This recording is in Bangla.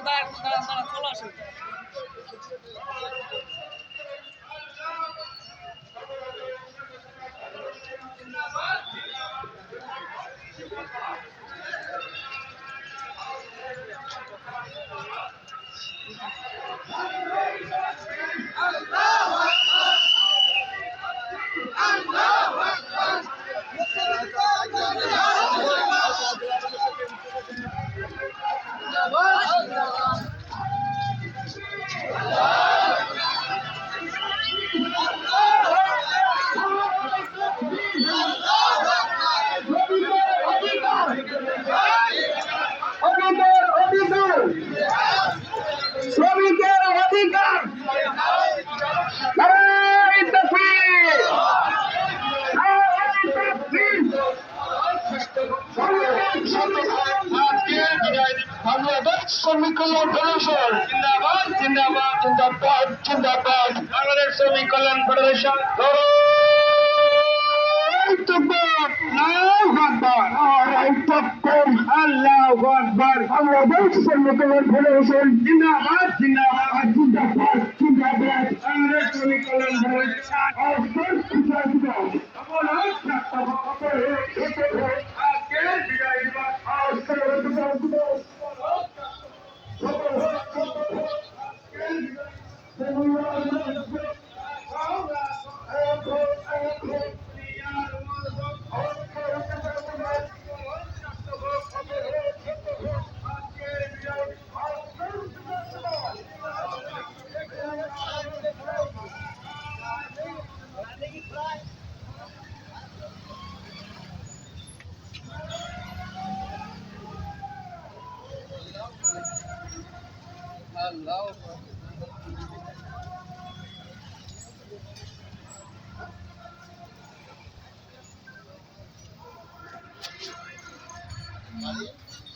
দাঁড়ান চলে আসুন। শ্রমিকের অধিকার নারায়ে তাকবীর, নারায়ে তাকবীর। বাংলাদেশ শ্রমিক কল্যাণ ফেডারেশন জিন্দাবাদ জিন্দাবাদ জিন্দাবাদ জিন্দাবাদ। বাংলাদেশ শ্রমিক কল্যাণ ফেডারেশন আল্লাহু আকবার। বাংলাদেশ শ্রমিক কল্যাণ ফেডারেশন জিন্দাবাদ জিন্দাবাদ জিন্দাবাদ জিন্দাবাদ। বাংলাদেশ শ্রমিক কল্যাণ Vale.